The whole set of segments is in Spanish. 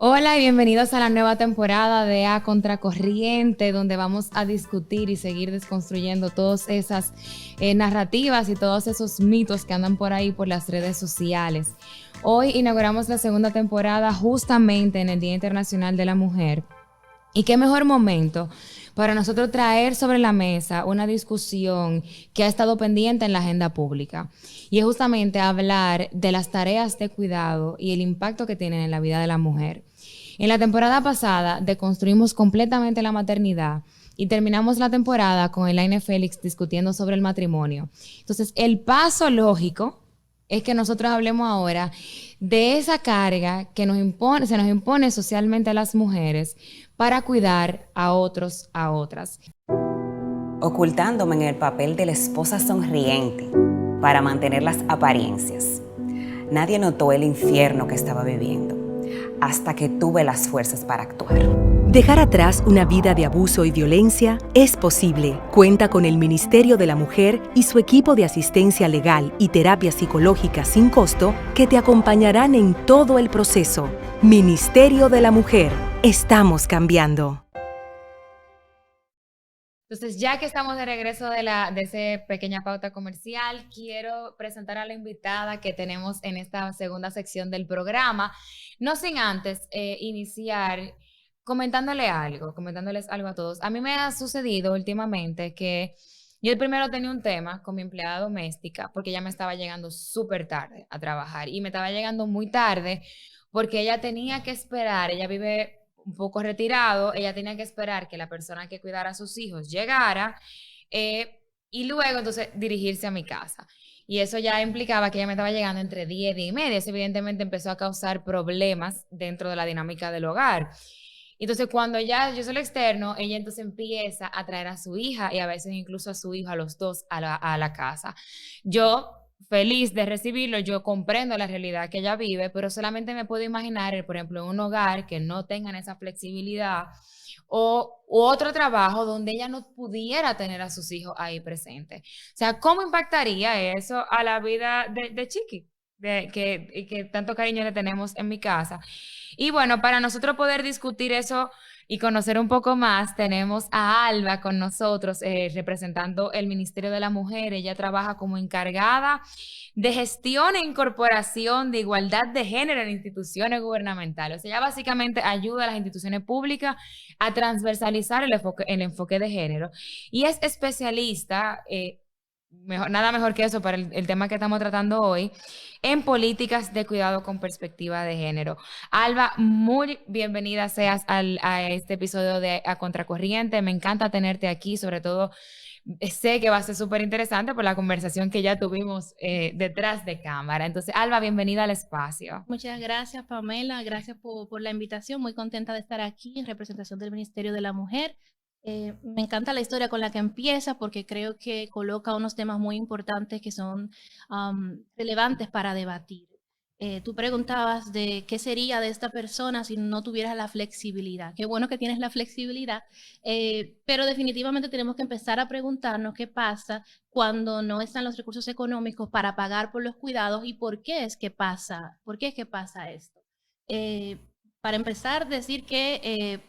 Hola y bienvenidos a la nueva temporada de A Contracorriente, donde vamos a discutir y seguir desconstruyendo todas esas narrativas y todos esos mitos que andan por ahí por las redes sociales. Hoy inauguramos la segunda temporada justamente en el Día Internacional de la Mujer. Y qué mejor momento para nosotros traer sobre la mesa una discusión que ha estado pendiente en la agenda pública. Y es justamente hablar de las tareas de cuidado y el impacto que tienen en la vida de la mujer. En la temporada pasada deconstruimos completamente la maternidad y terminamos la temporada con Elaine Félix discutiendo sobre el matrimonio. Entonces, el paso lógico es que nosotros hablemos ahora de esa carga que se nos impone socialmente a las mujeres para cuidar a otros, a otras. Ocultándome en el papel de la esposa sonriente para mantener las apariencias. Nadie notó el infierno que estaba viviendo hasta que tuve las fuerzas para actuar. Dejar atrás una vida de abuso y violencia es posible. Cuenta con el Ministerio de la Mujer y su equipo de asistencia legal y terapia psicológica sin costo que te acompañarán en todo el proceso. Ministerio de la Mujer. Estamos cambiando. Entonces, ya que estamos de regreso de esa pequeña pauta comercial, quiero presentar a la invitada que tenemos en esta segunda sección del programa, no sin antes iniciar comentándoles algo a todos. A mí me ha sucedido últimamente que yo primero tenía un tema con mi empleada doméstica porque ella me estaba llegando súper tarde a trabajar y me estaba llegando muy tarde porque ella tenía que esperar, ella vive un poco retirado, ella tenía que esperar que la persona que cuidara a sus hijos llegara y luego entonces dirigirse a mi casa. Y eso ya implicaba que ella me estaba llegando entre 10 y media. Eso evidentemente empezó a causar problemas dentro de la dinámica del hogar. Entonces cuando ya yo soy el externo, ella entonces empieza a traer a su hija y a veces incluso a su hijo, a los dos, a la casa. Yo feliz de recibirlo, yo comprendo la realidad que ella vive, pero solamente me puedo imaginar, por ejemplo, en un hogar que no tengan esa flexibilidad u otro trabajo donde ella no pudiera tener a sus hijos ahí presentes. O sea, ¿cómo impactaría eso a la vida de Chiqui? Que tanto cariño le tenemos en mi casa. Y bueno, para nosotros poder discutir eso y conocer un poco más, tenemos a Alba con nosotros representando el Ministerio de la Mujer. Ella trabaja como encargada de gestión e incorporación de igualdad de género en instituciones gubernamentales. O sea, ella básicamente ayuda a las instituciones públicas a transversalizar el enfoque de género y es especialista. Nada mejor que eso para el tema que estamos tratando hoy, en políticas de cuidado con perspectiva de género. Alba, muy bienvenida seas a este episodio de A Contracorriente. Me encanta tenerte aquí, sobre todo sé que va a ser súper interesante por la conversación que ya tuvimos detrás de cámara. Entonces, Alba, bienvenida al espacio. Muchas gracias, Pamela. Gracias por la invitación. Muy contenta de estar aquí en representación del Ministerio de la Mujer. Me encanta la historia con la que empieza porque creo que coloca unos temas muy importantes que son relevantes para debatir. Tú preguntabas de qué sería de esta persona si no tuviera la flexibilidad. Qué bueno que tienes la flexibilidad, pero definitivamente tenemos que empezar a preguntarnos qué pasa cuando no están los recursos económicos para pagar por los cuidados y por qué es que pasa esto. Eh, para empezar, decir que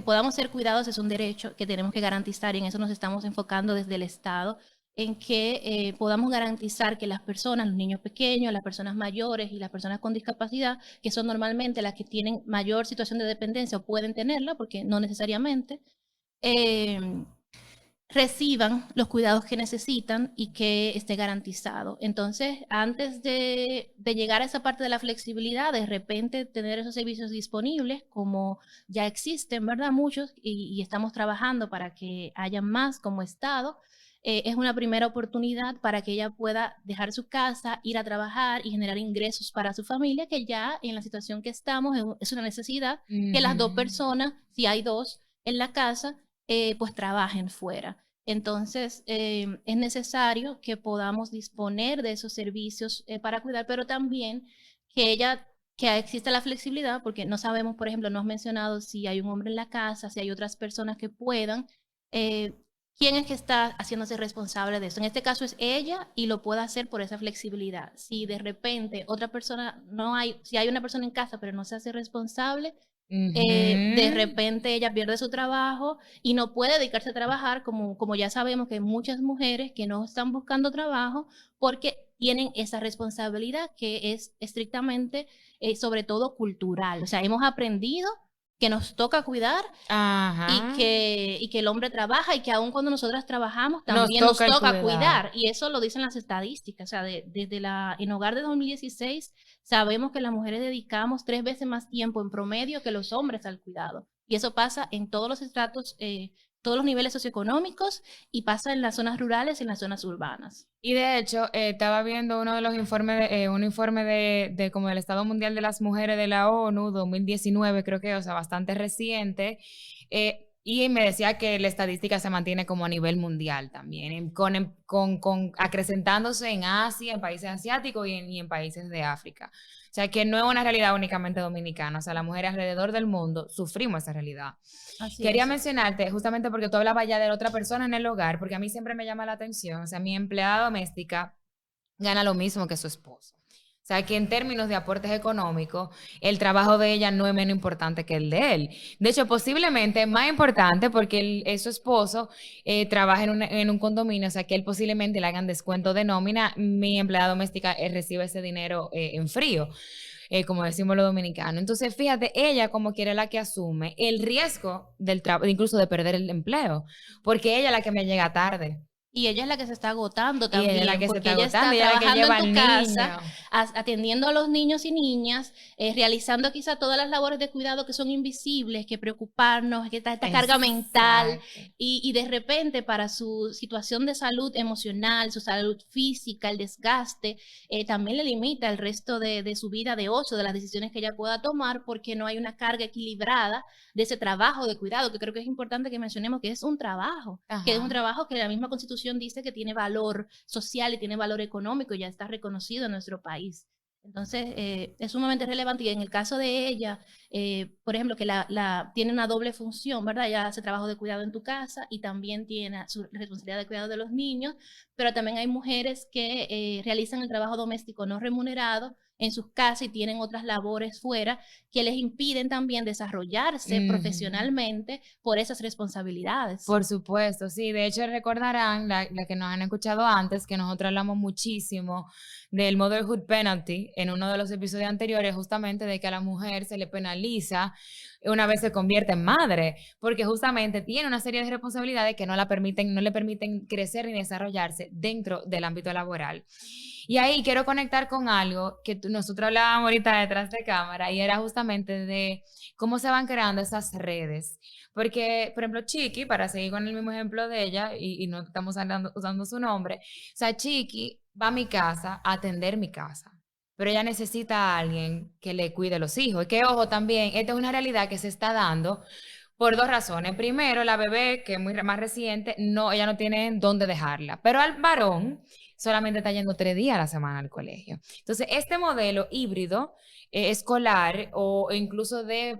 podamos ser cuidados es un derecho que tenemos que garantizar y en eso nos estamos enfocando desde el Estado en que podamos garantizar que las personas, los niños pequeños, las personas mayores y las personas con discapacidad, que son normalmente las que tienen mayor situación de dependencia o pueden tenerla, porque no necesariamente, eh, reciban los cuidados que necesitan y que esté garantizado. Entonces, antes de llegar a esa parte de la flexibilidad, de repente tener esos servicios disponibles, como ya existen, ¿verdad? Muchos, y estamos trabajando para que haya más como Estado, es una primera oportunidad para que ella pueda dejar su casa, ir a trabajar y generar ingresos para su familia, que ya en la situación que estamos es una necesidad que las dos personas, si hay dos en la casa, pues trabajen fuera. Entonces, es necesario que podamos disponer de esos servicios para cuidar, pero también que exista la flexibilidad, porque no sabemos, por ejemplo, no has mencionado si hay un hombre en la casa, si hay otras personas que puedan. eh, ¿Quién es que está haciéndose responsable de eso? En este caso es ella y lo puede hacer por esa flexibilidad. Si de repente otra persona no hay, si hay una persona en casa pero no se hace responsable, De Ujú. repente ella pierde su trabajo y no puede dedicarse a trabajar, como ya sabemos que hay muchas mujeres que no están buscando trabajo porque tienen esa responsabilidad que es estrictamente, sobre todo cultural. O sea, hemos aprendido que nos toca cuidar Ajá. y que el hombre trabaja y que aun cuando nosotras trabajamos Nos también nos toca el toca cuidado. cuidar. Y eso lo dicen las estadísticas. O sea, desde en Hogar de 2016 sabemos que las mujeres dedicamos 3 veces más tiempo en promedio que los hombres al cuidado. Y eso pasa en todos los estratos, todos los niveles socioeconómicos y pasa en las zonas rurales y en las zonas urbanas. Y de hecho, estaba viendo uno de los informes, un informe de como del Estado Mundial de las Mujeres de la ONU, 2019 creo que, o sea, bastante reciente, y me decía que la estadística se mantiene como a nivel mundial también, acrecentándose en Asia, en países asiáticos y en países de África. O sea, que no es una realidad únicamente dominicana, o sea, las mujeres alrededor del mundo sufrimos esa realidad. Así Quería es. mencionarte, justamente porque tú hablabas ya de la otra persona en el hogar, porque a mí siempre me llama la atención, o sea, mi empleada doméstica gana lo mismo que su esposo. O sea, que en términos de aportes económicos, el trabajo de ella no es menos importante que el de él. De hecho, posiblemente es más importante porque su esposo trabaja en un condominio, o sea, que él posiblemente le hagan descuento de nómina. Mi empleada doméstica recibe ese dinero en frío, como decimos los dominicanos. Entonces, fíjate, ella como quiere la que asume el riesgo del trabajo, incluso de perder el empleo, porque ella es la que me llega tarde. Y ella es la que se está agotando Y ella es la también, que se porque está ella agotando, está ella es la que trabajando en lleva tu al casa, niño. atendiendo a los niños y niñas, realizando quizá todas las labores de cuidado que son invisibles, que preocuparnos, que está esta carga mental, Exacto. y de repente para su situación de salud emocional, su salud física, el desgaste, también le limita el resto de su vida de ocio, de las decisiones que ella pueda tomar, porque no hay una carga equilibrada de ese trabajo de cuidado, que creo que es importante que mencionemos que es un trabajo, que es un Ajá. trabajo que la misma Constitución dice que tiene valor social y tiene valor económico, y ya está reconocido en nuestro país. Entonces, es sumamente relevante y en el caso de ella, por ejemplo, que tiene una doble función, ¿verdad? Ella hace trabajo de cuidado en tu casa y también tiene su responsabilidad de cuidado de los niños, pero también hay mujeres que realizan el trabajo doméstico no remunerado en sus casas y tienen otras labores fuera que les impiden también desarrollarse Ujú. profesionalmente por esas responsabilidades. Por supuesto, sí. De hecho, recordarán, la que nos han escuchado antes, que nosotros hablamos muchísimo del motherhood penalty en uno de los episodios anteriores, justamente de que a la mujer se le penaliza una vez se convierte en madre, porque justamente tiene una serie de responsabilidades que no le permiten crecer ni desarrollarse dentro del ámbito laboral. Y ahí quiero conectar con algo que nosotros hablábamos ahorita detrás de cámara, y era justamente de cómo se van creando esas redes. Porque, por ejemplo, Chiqui, para seguir con el mismo ejemplo de ella, y no estamos usando su nombre, o sea, Chiqui va a mi casa a atender mi casa, pero ella necesita a alguien que le cuide los hijos. Y que, ojo, también, esta es una realidad que se está dando por dos razones. Primero, la bebé, que es más reciente, no, ella no tiene dónde dejarla, pero al varón solamente está yendo 3 días a la semana al colegio. Entonces, este modelo híbrido escolar o incluso de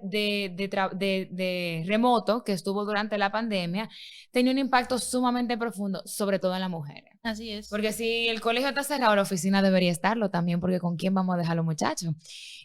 remoto que estuvo durante la pandemia, tenía un impacto sumamente profundo, sobre todo en las mujeres. Así es. Porque si el colegio está cerrado, la oficina debería estarlo también, porque ¿con quién vamos a dejar a los muchachos?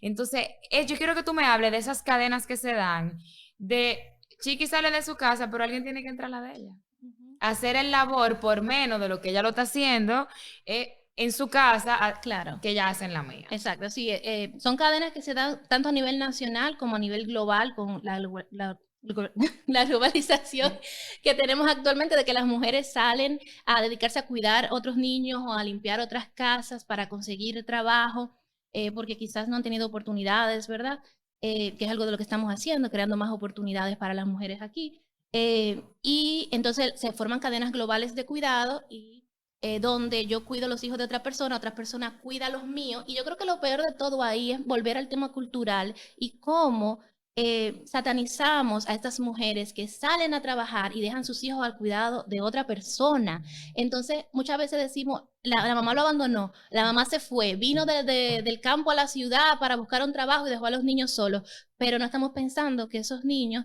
Entonces, yo quiero que tú me hables de esas cadenas que se dan, de Chiqui sale de su casa, pero alguien tiene que entrar a la de ella. Ujú. Hacer el labor por menos de lo que ella lo está haciendo en su casa Claro. que ella hace en la mía. Exacto, sí, son cadenas que se dan tanto a nivel nacional como a nivel global con la globalización que tenemos actualmente de que las mujeres salen a dedicarse a cuidar otros niños o a limpiar otras casas para conseguir trabajo, porque quizás no han tenido oportunidades, ¿verdad? Que es algo de lo que estamos haciendo, creando más oportunidades para las mujeres aquí. Y entonces se forman cadenas globales de cuidado y donde yo cuido los hijos de otra persona cuida los míos. Y yo creo que lo peor de todo ahí es volver al tema cultural y cómo satanizamos a estas mujeres que salen a trabajar y dejan sus hijos al cuidado de otra persona. Entonces, muchas veces decimos, la mamá lo abandonó, la mamá se fue, vino del campo a la ciudad para buscar un trabajo y dejó a los niños solos, pero no estamos pensando que esos niños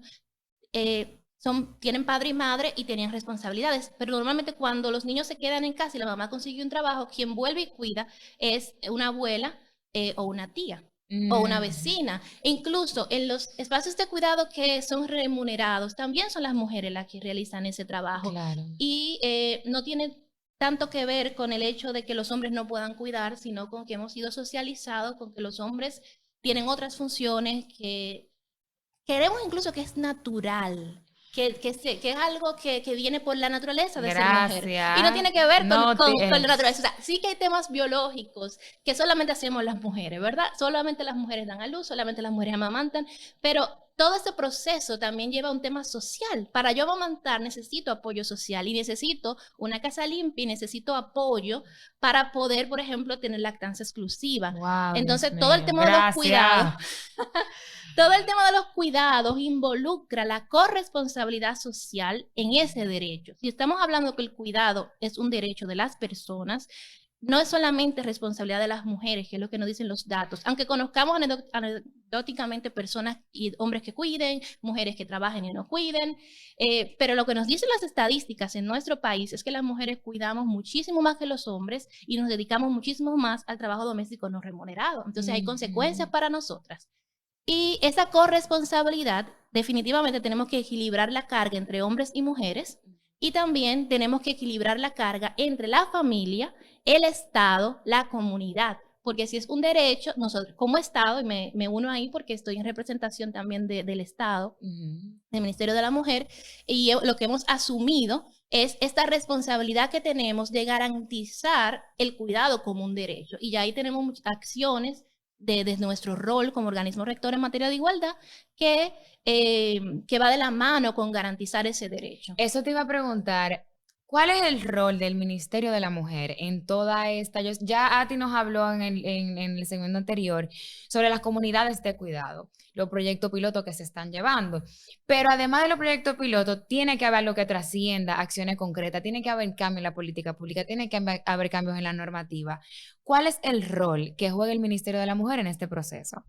tienen padre y madre y tenían responsabilidades, pero normalmente cuando los niños se quedan en casa y la mamá consigue un trabajo, quien vuelve y cuida es una abuela o una tía. o una Mm, vecina. E incluso en los espacios de cuidado que son remunerados, también son las mujeres las que realizan ese trabajo. claro. Y no tiene tanto que ver con el hecho de que los hombres no puedan cuidar, sino con que hemos sido socializados, con que los hombres tienen otras funciones que queremos incluso que es natural. Que es algo que viene por la naturaleza de ser mujer. Y no Gracias. tiene que ver No, con la naturaleza. O sea, sí que hay temas biológicos que solamente hacemos las mujeres, ¿verdad? Solamente las mujeres dan a luz, solamente las mujeres amamantan, pero todo este proceso también lleva un tema social. Para yo amamantar necesito apoyo social y necesito una casa limpia y necesito apoyo para poder, por ejemplo, tener lactancia exclusiva. wow, Dios Entonces, todo el mío. tema de los cuidados Gracias. todo el tema de los cuidados involucra la corresponsabilidad social en ese derecho. Si estamos hablando que el cuidado es un derecho de las personas, no es solamente responsabilidad de las mujeres, que es lo que nos dicen los datos, aunque conozcamos anecdóticamente personas y hombres que cuiden, mujeres que trabajen y no cuiden, pero lo que nos dicen las estadísticas en nuestro país es que las mujeres cuidamos muchísimo más que los hombres y nos dedicamos muchísimo más al trabajo doméstico no remunerado. Entonces hay consecuencias Ujú. para nosotras. Y esa corresponsabilidad, definitivamente tenemos que equilibrar la carga entre hombres y mujeres y también tenemos que equilibrar la carga entre la familia, el Estado, la comunidad. Porque si es un derecho, nosotros como Estado, y me uno ahí porque estoy en representación también del Estado, Ujú. del Ministerio de la Mujer, y lo que hemos asumido es esta responsabilidad que tenemos de garantizar el cuidado como un derecho. Y ya ahí tenemos muchas acciones desde nuestro rol como organismo rector en materia de igualdad que va de la mano con garantizar ese derecho. Eso te iba a preguntar, ¿cuál es el rol del Ministerio de la Mujer en toda esta? Ya Ati nos habló en el segmento anterior sobre las comunidades de cuidado, los proyectos pilotos que se están llevando. Pero además de los proyectos pilotos, tiene que haber lo que trascienda acciones concretas, tiene que haber cambio en la política pública, tiene que haber cambios en la normativa. ¿Cuál es el rol que juega el Ministerio de la Mujer en este proceso?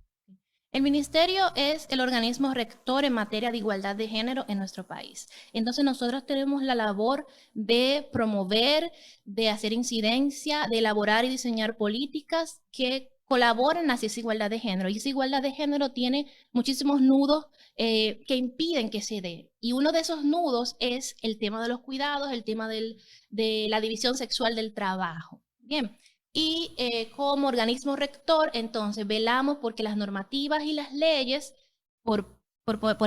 El ministerio es el organismo rector en materia de igualdad de género en nuestro país. Entonces nosotros tenemos la labor de promover, de hacer incidencia, de elaborar y diseñar políticas que colaboren hacia esa igualdad de género. Y esa igualdad de género tiene muchísimos nudos que impiden que se dé. Y uno de esos nudos es el tema de los cuidados, el tema de la división sexual del trabajo. Bien. Y como organismo rector, entonces, velamos porque las normativas y las leyes, por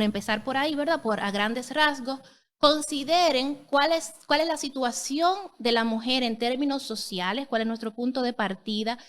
empezar por ahí, ¿verdad? A grandes rasgos, consideren cuál es la situación de la mujer en términos sociales, cuál es nuestro punto de partida,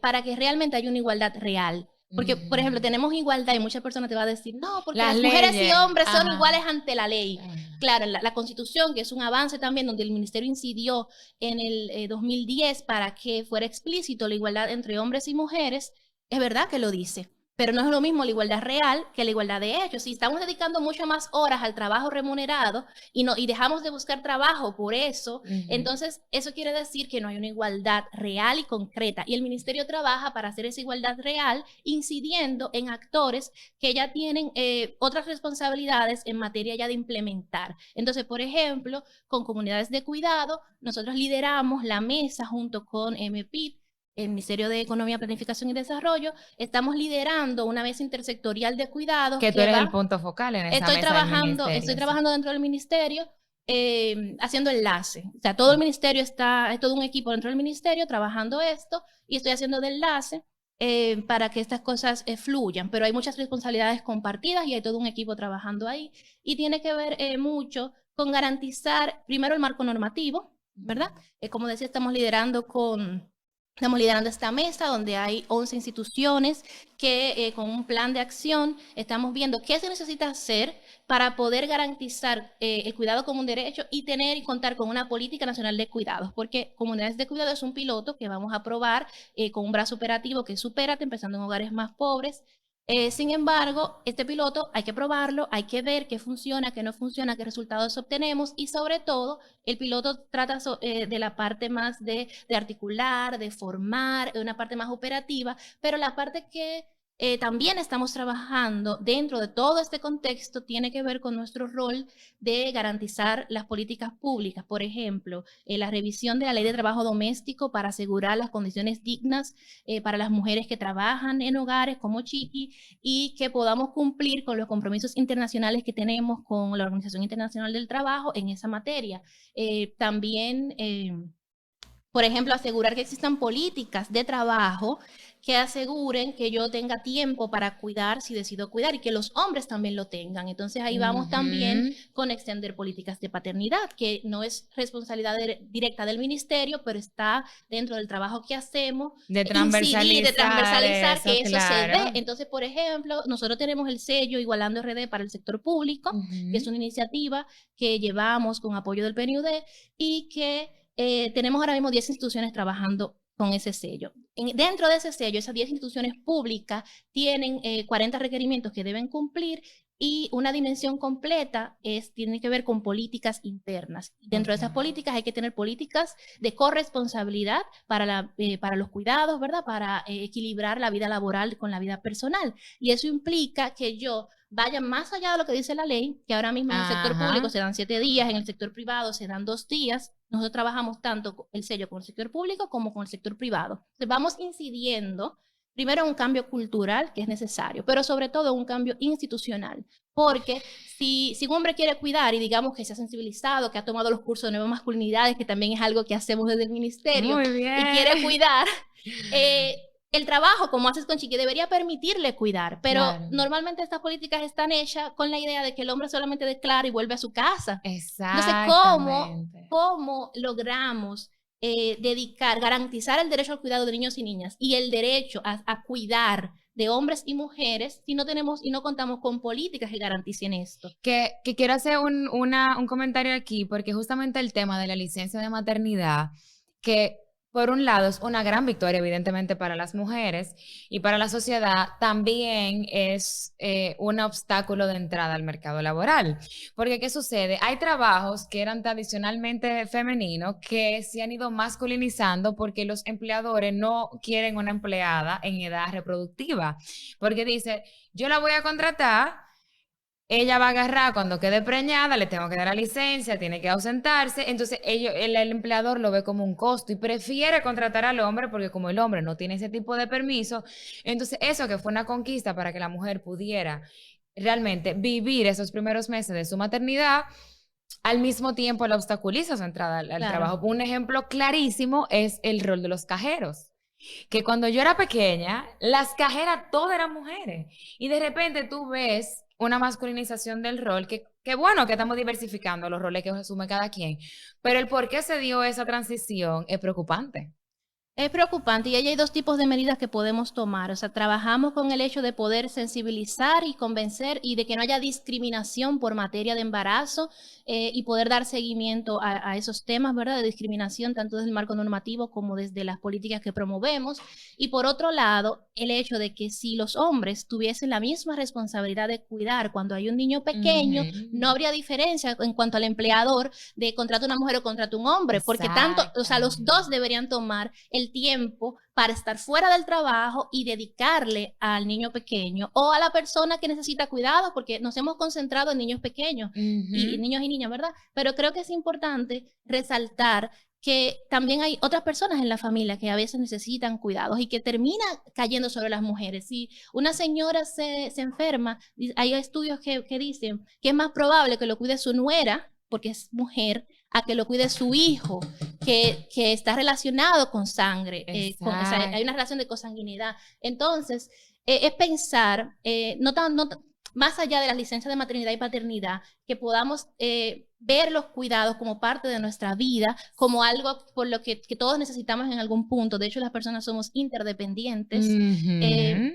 para que realmente haya una igualdad real. Porque, por ejemplo, Ujú. tenemos igualdad y muchas personas te van a decir, no, porque Las las mujeres y leyes. hombres son Ajá. iguales ante la ley. Ajá. Claro, la Constitución, que es un avance también, donde el Ministerio incidió en el 2010 para que fuera explícito la igualdad entre hombres y mujeres, es verdad que lo dice, pero no es lo mismo la igualdad real que la igualdad de hechos. Si estamos dedicando mucho más horas al trabajo remunerado y dejamos de buscar trabajo por eso, Ujú. entonces eso quiere decir que no hay una igualdad real y concreta. Y el ministerio trabaja para hacer esa igualdad real, incidiendo en actores que ya tienen otras responsabilidades en materia ya de implementar. Entonces, por ejemplo, con comunidades de cuidado, nosotros lideramos la mesa junto con MPIT, el Ministerio de Economía, Planificación y Desarrollo. Estamos liderando una mesa intersectorial de cuidados Que tú que eres el va. punto focal en esa mesa del Estoy ministerio, sí. trabajando dentro del ministerio haciendo enlace. O sea, todo el ministerio es todo un equipo dentro del ministerio trabajando esto y estoy haciendo de enlace para que estas cosas fluyan. Pero hay muchas responsabilidades compartidas y hay todo un equipo trabajando ahí. Y tiene que ver mucho con garantizar primero el marco normativo, ¿verdad? Como decía, Estamos liderando esta mesa donde hay 11 instituciones que con un plan de acción estamos viendo qué se necesita hacer para poder garantizar el cuidado como un derecho y tener y contar con una política nacional de cuidados, porque comunidades de cuidado es un piloto que vamos a aprobar con un brazo operativo que es Supérate, empezando en hogares más pobres. Sin embargo, este piloto hay que probarlo, hay que ver qué funciona, qué no funciona, qué resultados obtenemos y sobre todo el piloto trata de la parte más de articular, de formar, de una parte más operativa, pero la parte que También estamos trabajando dentro de todo este contexto, tiene que ver con nuestro rol de garantizar las políticas públicas. Por ejemplo, la revisión de la ley de trabajo doméstico para asegurar las condiciones dignas para las mujeres que trabajan en hogares como Chiqui, y que podamos cumplir con los compromisos internacionales que tenemos con la Organización Internacional del Trabajo en esa materia. También, por ejemplo, asegurar que existan políticas de trabajo que aseguren que yo tenga tiempo para cuidar si decido cuidar, y que los hombres también lo tengan. Entonces ahí vamos también con extender políticas de paternidad, que no es responsabilidad directa del ministerio, pero está dentro del trabajo que hacemos, de transversalizar que eso claro. se dé. Entonces, por ejemplo, nosotros tenemos el sello Igualando RD para el sector público, que es una iniciativa que llevamos con apoyo del PNUD, y que tenemos ahora mismo 10 instituciones trabajando con ese sello. Dentro de ese sello, esas 10 instituciones públicas tienen 40 requerimientos que deben cumplir, y una dimensión completa tiene que ver con políticas internas. Dentro de esas políticas hay que tener políticas de corresponsabilidad para los cuidados, ¿verdad? Para equilibrar la vida laboral con la vida personal. Y eso implica que yo vaya más allá de lo que dice la ley, que ahora mismo en el sector público se dan 7 días, en el sector privado se dan 2 días. Nosotros trabajamos tanto el sello con el sector público como con el sector privado. Entonces vamos incidiendo primero en un cambio cultural que es necesario, pero sobre todo un cambio institucional. Porque si un hombre quiere cuidar y digamos que se ha sensibilizado, que ha tomado los cursos de nuevas masculinidades, que también es algo que hacemos desde el ministerio, y quiere cuidar, el trabajo, como haces con Chiqui, debería permitirle cuidar, pero normalmente estas políticas están hechas con la idea de que el hombre solamente declara y vuelve a su casa. Entonces, ¿cómo logramos garantizar el derecho al cuidado de niños y niñas y el derecho a cuidar de hombres y mujeres si no tenemos y no contamos con políticas que garanticen esto? Que quiero hacer un comentario aquí, porque justamente el tema de la licencia de maternidad, que por un lado es una gran victoria evidentemente para las mujeres, y para la sociedad también es un obstáculo de entrada al mercado laboral. Porque ¿qué sucede? Hay trabajos que eran tradicionalmente femeninos que se han ido masculinizando porque los empleadores no quieren una empleada en edad reproductiva. Porque dice, yo la voy a contratar, ella va a agarrar cuando quede preñada, le tengo que dar la licencia, tiene que ausentarse. Entonces el empleador lo ve como un costo y prefiere contratar al hombre, porque como el hombre no tiene ese tipo de permiso, entonces eso que fue una conquista para que la mujer pudiera realmente vivir esos primeros meses de su maternidad, al mismo tiempo la obstaculiza su entrada al trabajo. Un ejemplo clarísimo es el rol de los cajeros. Que cuando yo era pequeña, las cajeras todas eran mujeres. Y de repente tú ves una masculinización del rol, que bueno que estamos diversificando los roles que asume cada quien, pero el por qué se dio esa transición es preocupante. Es preocupante, y ahí hay 2 tipos de medidas que podemos tomar. O sea, trabajamos con el hecho de poder sensibilizar y convencer, y de que no haya discriminación por materia de embarazo, y poder dar seguimiento a esos temas, ¿verdad?, de discriminación, tanto desde el marco normativo como desde las políticas que promovemos. Y por otro lado, el hecho de que si los hombres tuviesen la misma responsabilidad de cuidar cuando hay un niño pequeño, no habría diferencia en cuanto al empleador de contratar a una mujer o contratar a un hombre, porque los 2 deberían tomar el tiempo para estar fuera del trabajo y dedicarle al niño pequeño o a la persona que necesita cuidado, porque nos hemos concentrado en niños pequeños y niños y niñas, ¿verdad? Pero creo que es importante resaltar que también hay otras personas en la familia que a veces necesitan cuidados y que termina cayendo sobre las mujeres. Si una señora se enferma, hay estudios que dicen que es más probable que lo cuide su nuera, porque es mujer, a que lo cuide su hijo, que está relacionado con sangre, hay una relación de consanguinidad. Entonces, es pensar, más allá de las licencias de maternidad y paternidad, que podamos ver los cuidados como parte de nuestra vida, como algo por lo que todos necesitamos en algún punto. De hecho, las personas somos interdependientes,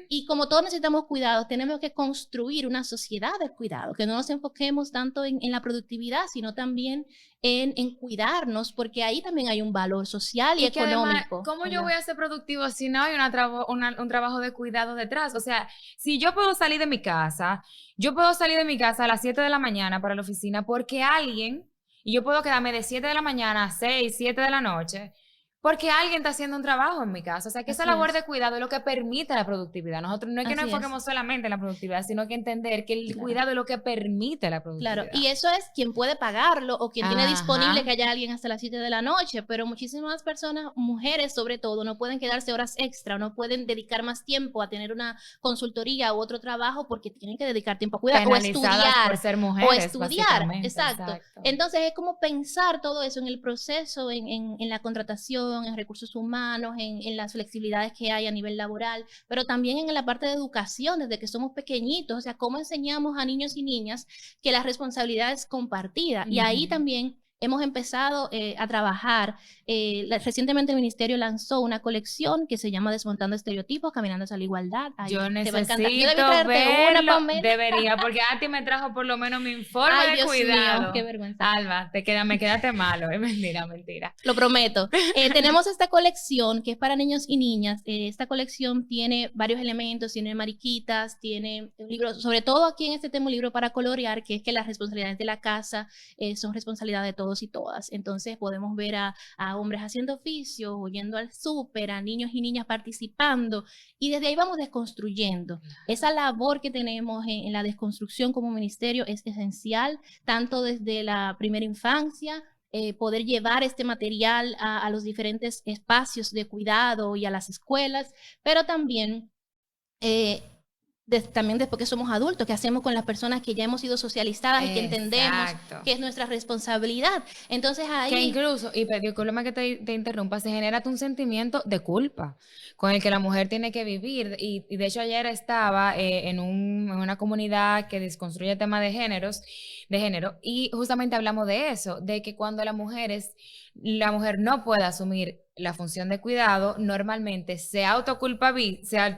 y como todos necesitamos cuidados, tenemos que construir una sociedad de cuidado, que no nos enfoquemos tanto en la productividad, sino también en cuidarnos, porque ahí también hay un valor social y económico. Además, ¿cómo yo voy a ser productivo si no hay un trabajo de cuidado detrás? O sea, si yo puedo salir de mi casa, a las 7 de la mañana para la oficina porque alguien, y yo puedo quedarme de 7 de la mañana a 6, 7 de la noche, porque alguien está haciendo un trabajo en mi casa. O sea, que esa Así labor es. de cuidado es lo que permite la productividad. Nosotros no es que nos Así es. enfoquemos solamente en la productividad, sino que entender que el Claro. cuidado es lo que permite la Claro, productividad. y eso es quien puede pagarlo o quien tiene disponible que Ajá. haya alguien hasta las 7 de la noche, pero muchísimas personas, mujeres sobre todo, no pueden quedarse horas extra, no pueden dedicar más tiempo a tener una consultoría u otro trabajo porque tienen que dedicar tiempo a cuidar Penalizadas por ser o mujeres, estudiar, básicamente. exacto. Exacto. Entonces es como pensar todo eso en el proceso, en la contratación, en recursos humanos, en las flexibilidades que hay a nivel laboral, pero también en la parte de educación, desde que somos pequeñitos, o sea, cómo enseñamos a niños y niñas que la responsabilidad es compartida. Y ahí también hemos empezado a trabajar. Recientemente el ministerio lanzó una colección que se llama Desmontando Estereotipos, Caminando hacia la Igualdad. Ay, Yo te va a encantar. Yo debí necesito traerte una, verlo, Pamela. debería, porque a ti me trajo por lo menos mi informe Ay, de Dios mío, cuidado. qué vergüenza. Alba, me quedaste malo, es mentira, mentira. Lo prometo. Tenemos esta colección que es para niños y niñas. Esta colección tiene varios elementos, tiene mariquitas, tiene un libro, sobre todo aquí en este tema, un libro para colorear, que es que las responsabilidades de la casa son responsabilidad de todos y todas. Entonces podemos ver a hombres haciendo oficios, o yendo al súper, a niños y niñas participando, y desde ahí vamos desconstruyendo. Esa labor que tenemos en la desconstrucción como ministerio es esencial, tanto desde la primera infancia, poder llevar este material a los diferentes espacios de cuidado y a las escuelas, pero también también después que somos adultos, ¿qué hacemos con las personas que ya hemos sido socializadas y que entendemos que es nuestra responsabilidad? Entonces ahí... Que incluso, y discúlpame que te interrumpa, se genera un sentimiento de culpa con el que la mujer tiene que vivir. Y de hecho ayer estaba en una comunidad que desconstruye el tema de género, y justamente hablamos de eso, de que cuando la mujer no puede asumir la función de cuidado, normalmente se autoculpabiliza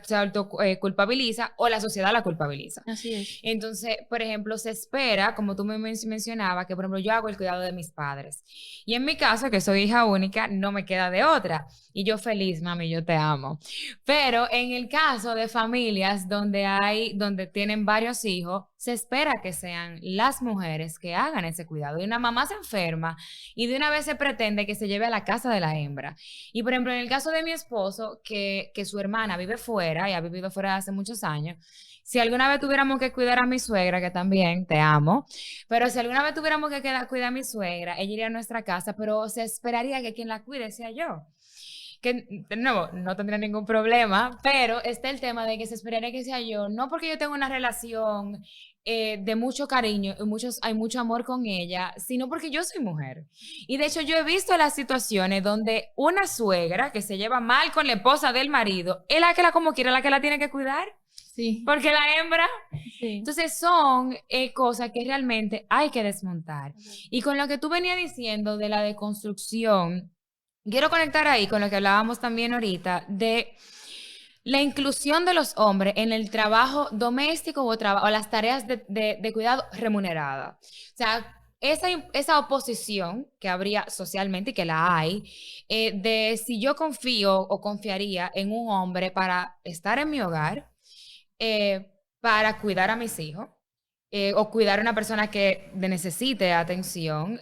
o la sociedad la culpabiliza. Así es. Entonces, por ejemplo, se espera, como tú me mencionabas, que por ejemplo yo hago el cuidado de mis padres. Y en mi caso, que soy hija única, no me queda de otra. Y yo feliz, mami, yo te amo. Pero en el caso de familias donde tienen varios hijos, se espera que sean las mujeres que hagan ese cuidado. Y una mamá se enferma y de una vez se pretende que se lleve a la casa de la hembra. Y por ejemplo, en el caso de mi esposo, que su hermana vive fuera y ha vivido fuera hace muchos años, si alguna vez tuviéramos que cuidar a mi suegra, que también te amo, pero si alguna vez tuviéramos que cuidar a mi suegra, ella iría a nuestra casa, pero se esperaría que quien la cuide sea yo. Que de nuevo, no tendría ningún problema, pero está el tema de que se esperaría que sea yo, no porque yo tengo una relación de mucho cariño y hay mucho amor con ella, sino porque yo soy mujer. Y de hecho yo he visto las situaciones donde una suegra que se lleva mal con la esposa del marido, es la que como quiera, la que la tiene que cuidar. Sí. Porque la hembra. Sí. Entonces son cosas que realmente hay que desmontar. Y con lo que tú venías diciendo de la deconstrucción, quiero conectar ahí con lo que hablábamos también ahorita de la inclusión de los hombres en el trabajo doméstico o las tareas de cuidado remunerada. O sea, esa oposición que habría socialmente y que la hay, de si yo confío o confiaría en un hombre para estar en mi hogar, para cuidar a mis hijos, o cuidar a una persona que necesite atención,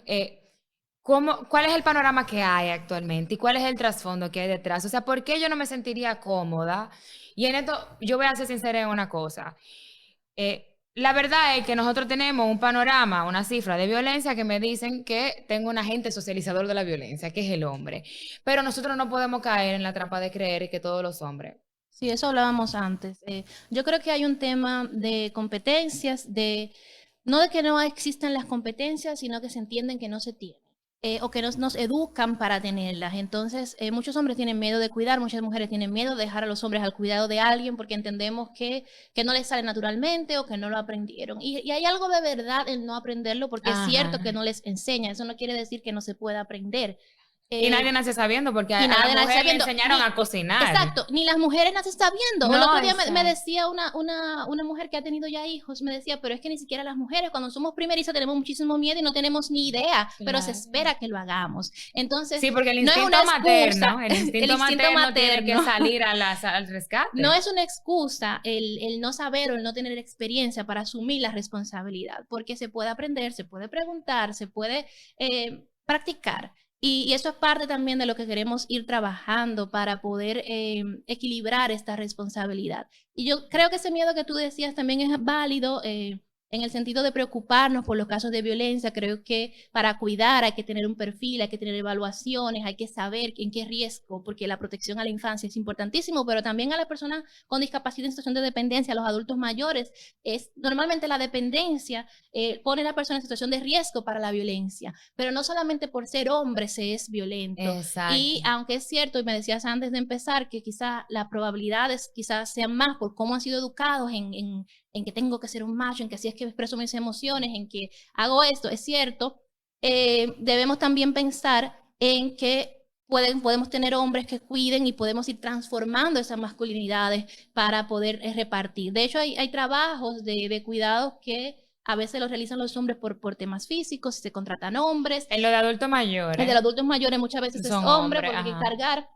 ¿cuál es el panorama que hay actualmente? ¿Y cuál es el trasfondo que hay detrás? O sea, ¿por qué yo no me sentiría cómoda? Y en esto, yo voy a ser sincera en una cosa. La verdad es que nosotros tenemos un panorama, una cifra de violencia que me dicen que tengo un agente socializador de la violencia, que es el hombre. Pero nosotros no podemos caer en la trampa de creer que todos los hombres. Sí, eso hablábamos antes. Yo creo que hay un tema de competencias, no de que no existan las competencias, sino que se entienden que no se tienen. O que nos educan para tenerlas. Entonces, muchos hombres tienen miedo de cuidar, muchas mujeres tienen miedo de dejar a los hombres al cuidado de alguien porque entendemos que no les sale naturalmente o que no lo aprendieron. Y hay algo de verdad en no aprenderlo porque es cierto que no les enseña. Eso no quiere decir que no se pueda aprender. Y nadie nace sabiendo porque a la mujer le enseñaron a cocinar. Exacto, ni las mujeres nacen sabiendo. No, el otro día me decía una mujer que ha tenido ya hijos, me decía, pero es que ni siquiera las mujeres cuando somos primerizas tenemos muchísimo miedo y no tenemos ni idea, pero se espera que lo hagamos. Entonces, sí, porque el no instinto es una materno, excusa, tiene que salir al rescate. No es una excusa el no saber o el no tener experiencia para asumir la responsabilidad, porque se puede aprender, se puede preguntar, se puede practicar. Y eso es parte también de lo que queremos ir trabajando para poder equilibrar esta responsabilidad. Y yo creo que ese miedo que tú decías también es válido en el sentido de preocuparnos por los casos de violencia. Creo que para cuidar hay que tener un perfil, hay que tener evaluaciones, hay que saber en qué riesgo, porque la protección a la infancia es importantísimo, pero también a las personas con discapacidad en situación de dependencia, a los adultos mayores. Normalmente la dependencia pone a la persona en situación de riesgo para la violencia, pero no solamente por ser hombre se es violento. Exacto. Y aunque es cierto, y me decías antes de empezar, que quizás las probabilidades quizás sean más por cómo han sido educados en que tengo que ser un macho, en que así es que expreso mis emociones, en que hago esto, es cierto, debemos también pensar en que podemos tener hombres que cuiden y podemos ir transformando esas masculinidades para poder repartir. De hecho, hay trabajos de cuidados que a veces los realizan los hombres por temas físicos, se contratan hombres. En lo de adultos mayores. El de los adultos mayores muchas veces Son es hombre, hombres, porque hay que ajá. cargar.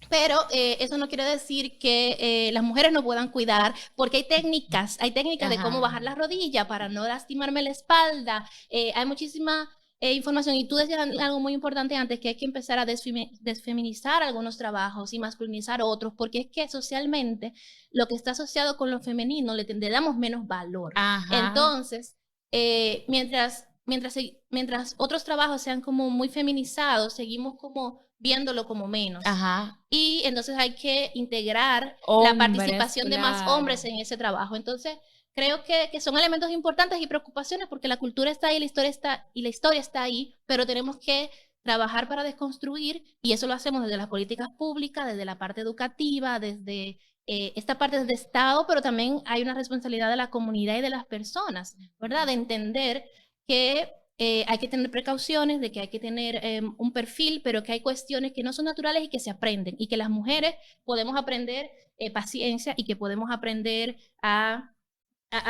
Pero eso no quiere decir que las mujeres no puedan cuidar, porque hay técnicas de cómo Ajá. bajar la rodilla para no lastimarme la espalda. Hay muchísima información. Y tú decías algo muy importante antes, que hay que empezar a desfeminizar algunos trabajos y masculinizar otros, porque es que socialmente lo que está asociado con lo femenino le damos menos valor. Ajá. Entonces, mientras otros trabajos sean como muy feminizados, seguimos como viéndolo como menos. Ajá. Y entonces hay que integrar Hombres, la participación de más claro. hombres en ese trabajo. Entonces, creo que son elementos importantes y preocupaciones, porque la cultura está ahí, la historia está ahí, pero tenemos que trabajar para desconstruir, y eso lo hacemos desde las políticas públicas, desde la parte educativa, desde esta parte del Estado, pero también hay una responsabilidad de la comunidad y de las personas, ¿verdad? De entender que hay que tener precauciones, de que hay que tener un perfil, pero que hay cuestiones que no son naturales y que se aprenden, y que las mujeres podemos aprender paciencia, y que podemos aprender a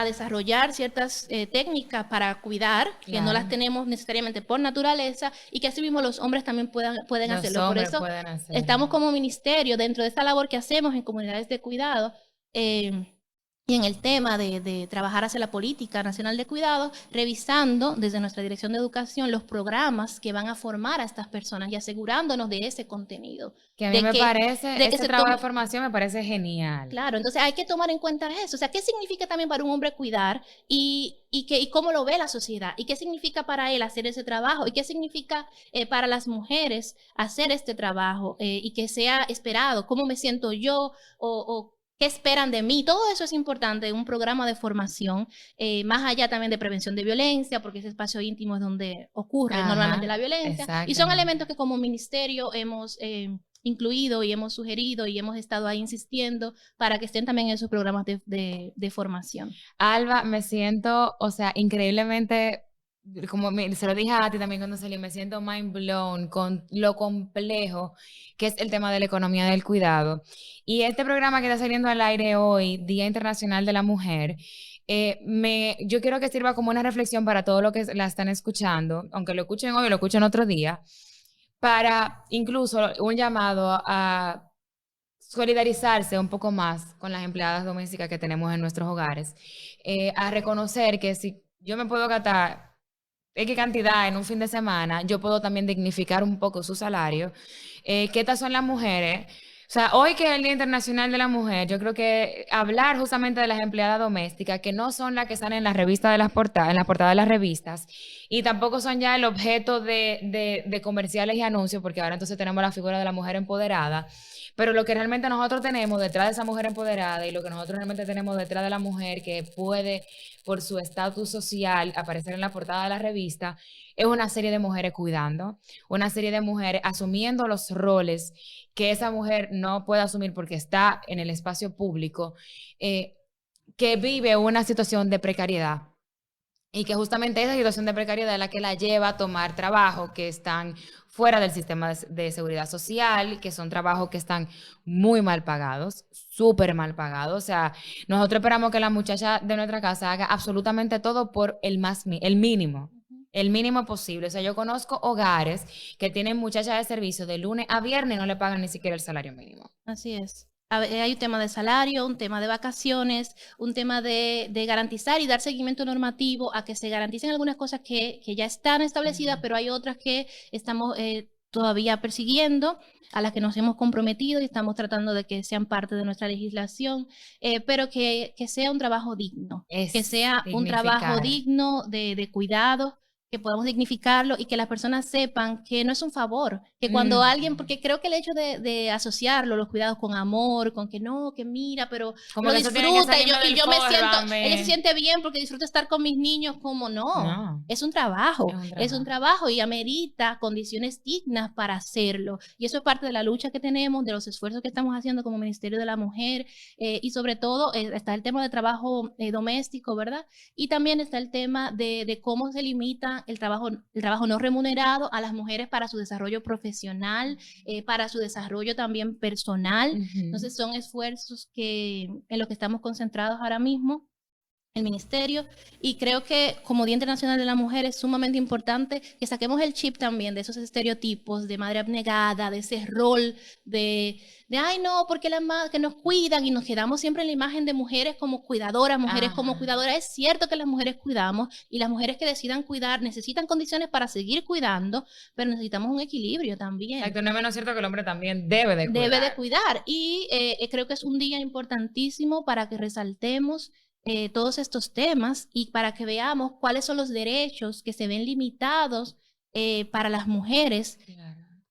desarrollar ciertas técnicas para cuidar, que Claro. no las tenemos necesariamente por naturaleza, y que así mismo los hombres también pueden Los hacerlo. Por hombres eso pueden hacerlo. estamos como ministerio dentro de esta labor que hacemos en comunidades de cuidado, y en el tema de trabajar hacia la política nacional de cuidado, revisando desde nuestra Dirección de Educación los programas que van a formar a estas personas y asegurándonos de ese contenido. Que a mí me parece, ese se trabajo de tome- formación me parece genial. Claro, entonces hay que tomar en cuenta eso. O sea, ¿qué significa también para un hombre cuidar y cómo lo ve la sociedad? ¿Y qué significa para él hacer ese trabajo? ¿Y qué significa para las mujeres hacer este trabajo y que sea esperado? ¿Cómo me siento yo? ¿O qué esperan de mí? Todo eso es importante en un programa de formación, más allá también de prevención de violencia, porque ese espacio íntimo es donde ocurre Ajá, normalmente la violencia. Y son exactamente. elementos que como ministerio hemos incluido y hemos sugerido y hemos estado ahí insistiendo para que estén también en esos programas de formación. Alba, me siento, o sea, increíblemente, como se lo dije a ti también cuando salí, me siento mind blown con lo complejo que es el tema de la economía del cuidado. Y este programa que está saliendo al aire hoy, Día Internacional de la Mujer, yo quiero que sirva como una reflexión para todos los que la están escuchando, aunque lo escuchen hoy o lo escuchen otro día, para incluso un llamado a solidarizarse un poco más con las empleadas domésticas que tenemos en nuestros hogares, a reconocer que si yo me puedo gastar X cantidad en un fin de semana, yo puedo también dignificar un poco su salario, que estas son las mujeres. O sea, hoy que es el Día Internacional de la Mujer, yo creo que hablar justamente de las empleadas domésticas, que no son las que salen en las revistas de las portadas, en la portada de las revistas, y tampoco son ya el objeto de comerciales y anuncios, porque ahora entonces tenemos la figura de la mujer empoderada. Pero lo que realmente nosotros tenemos detrás de esa mujer empoderada y lo que nosotros realmente tenemos detrás de la mujer que puede, por su estatus social, aparecer en la portada de la revista, es una serie de mujeres cuidando, una serie de mujeres asumiendo los roles que esa mujer no puede asumir porque está en el espacio público, que vive una situación de precariedad. Y que justamente esa situación de precariedad es la que la lleva a tomar trabajos que están fuera del sistema de seguridad social, que son trabajos que están muy mal pagados, súper mal pagados. O sea, nosotros esperamos que la muchacha de nuestra casa haga absolutamente todo por el mínimo posible. O sea, yo conozco hogares que tienen muchachas de servicio de lunes a viernes y no le pagan ni siquiera el salario mínimo. Así es. Hay un tema de salario, un tema de vacaciones, un tema de garantizar y dar seguimiento normativo a que se garanticen algunas cosas que ya están establecidas, pero hay otras que estamos todavía persiguiendo, a las que nos hemos comprometido y estamos tratando de que sean parte de nuestra legislación, pero que sea un trabajo digno, que sea un trabajo digno de cuidado, que podamos dignificarlo y que las personas sepan que no es un favor, que cuando alguien, porque creo que el hecho de asociarlo, los cuidados con amor, con que no, que mira, pero como lo disfruta y yo me siento, ella se siente bien porque disfruta estar con mis niños, como no. Es un trabajo, es un trabajo y amerita condiciones dignas para hacerlo. Y eso es parte de la lucha que tenemos, de los esfuerzos que estamos haciendo como Ministerio de la Mujer y sobre todo está el tema de trabajo doméstico, ¿verdad? Y también está el tema de cómo se limita el trabajo no remunerado a las mujeres para su desarrollo profesional, para su desarrollo también personal. Entonces son esfuerzos en los que estamos concentrados ahora mismo, el ministerio, y creo que como Día Internacional de la Mujer es sumamente importante que saquemos el chip también de esos estereotipos de madre abnegada, de ese rol de ay no, porque las madres que nos cuidan y nos quedamos siempre en la imagen de mujeres como cuidadoras, mujeres como cuidadoras. Es cierto que las mujeres cuidamos y las mujeres que decidan cuidar necesitan condiciones para seguir cuidando, pero necesitamos un equilibrio también. Exacto, no es menos cierto que el hombre también debe de cuidar. Debe de cuidar y creo que es un día importantísimo para que resaltemos todos estos temas y para que veamos cuáles son los derechos que se ven limitados para las mujeres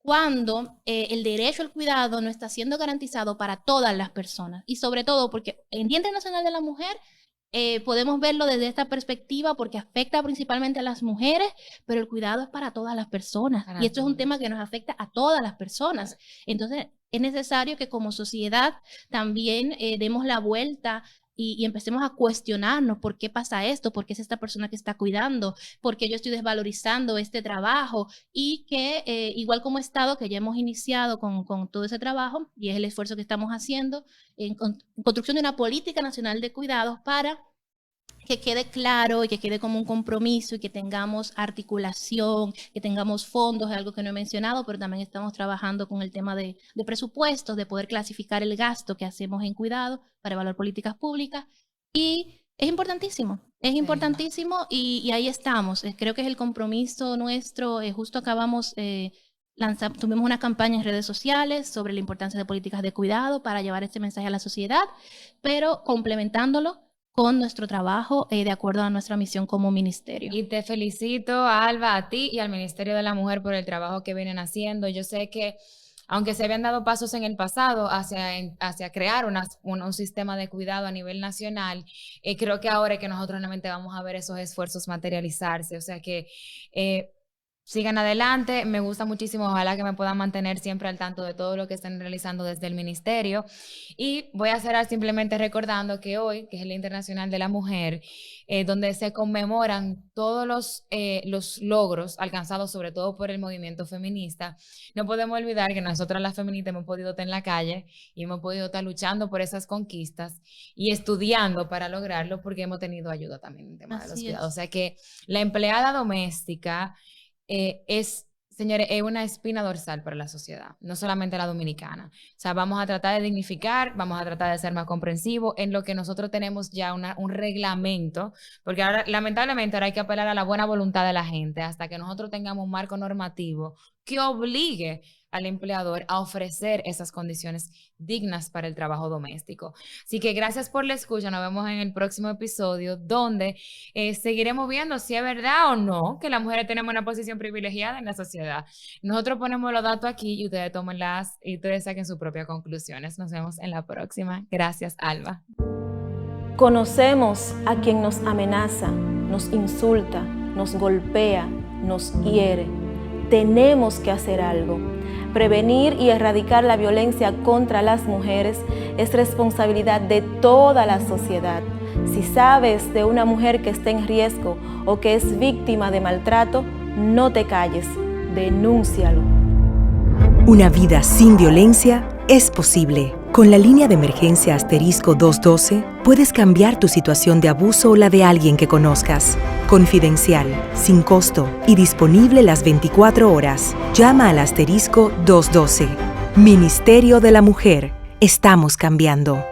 cuando el derecho al cuidado no está siendo garantizado para todas las personas. Y sobre todo porque en Día Internacional de la Mujer podemos verlo desde esta perspectiva porque afecta principalmente a las mujeres, pero el cuidado es para todas las personas. Y esto es un tema que nos afecta a todas las personas. Entonces es necesario que como sociedad también demos la vuelta y empecemos a cuestionarnos por qué pasa esto, por qué es esta persona que está cuidando, por qué yo estoy desvalorizando este trabajo y que igual como Estado que ya hemos iniciado con todo ese trabajo y es el esfuerzo que estamos haciendo en construcción de una política nacional de cuidados para que quede claro y que quede como un compromiso y que tengamos articulación, que tengamos fondos, es algo que no he mencionado, pero también estamos trabajando con el tema de presupuestos, de poder clasificar el gasto que hacemos en cuidado para evaluar políticas públicas y es importantísimo y ahí estamos. Creo que es el compromiso nuestro, justo acabamos tuvimos una campaña en redes sociales sobre la importancia de políticas de cuidado para llevar este mensaje a la sociedad, pero complementándolo con nuestro trabajo de acuerdo a nuestra misión como ministerio. Y te felicito, Alba, a ti y al Ministerio de la Mujer por el trabajo que vienen haciendo. Yo sé que, aunque se habían dado pasos en el pasado hacia crear un sistema de cuidado a nivel nacional, creo que ahora es que nosotros realmente vamos a ver esos esfuerzos materializarse. O sea que sigan adelante, me gusta muchísimo, ojalá que me puedan mantener siempre al tanto de todo lo que están realizando desde el ministerio. Y voy a cerrar simplemente recordando que hoy, que es el Día Internacional de la Mujer, donde se conmemoran todos los logros alcanzados sobre todo por el movimiento feminista, no podemos olvidar que nosotras las feministas hemos podido estar en la calle y hemos podido estar luchando por esas conquistas y estudiando para lograrlo porque hemos tenido ayuda también en el tema de los cuidados. O sea que la empleada doméstica señores, es una espina dorsal para la sociedad, no solamente la dominicana. O sea, vamos a tratar de dignificar, vamos a tratar de ser más comprensivos en lo que nosotros tenemos ya un reglamento, porque ahora, lamentablemente, ahora hay que apelar a la buena voluntad de la gente hasta que nosotros tengamos un marco normativo que obligue al empleador a ofrecer esas condiciones dignas para el trabajo doméstico. Así que gracias por la escucha, nos vemos en el próximo episodio donde seguiremos viendo si es verdad o no que las mujeres tenemos una posición privilegiada en la sociedad. Nosotros ponemos los datos aquí y ustedes tomenlas y ustedes saquen sus propias conclusiones. Nos vemos en la próxima. Gracias, Alba. Conocemos a quien nos amenaza, nos insulta, nos golpea, nos hiere. Tenemos que hacer algo. Prevenir y erradicar la violencia contra las mujeres es responsabilidad de toda la sociedad. Si sabes de una mujer que está en riesgo o que es víctima de maltrato, no te calles, denúncialo. Una vida sin violencia es posible. Con la línea de emergencia asterisco 212 puedes cambiar tu situación de abuso o la de alguien que conozcas. Confidencial, sin costo y disponible las 24 horas. Llama al asterisco 212. Ministerio de la Mujer. Estamos cambiando.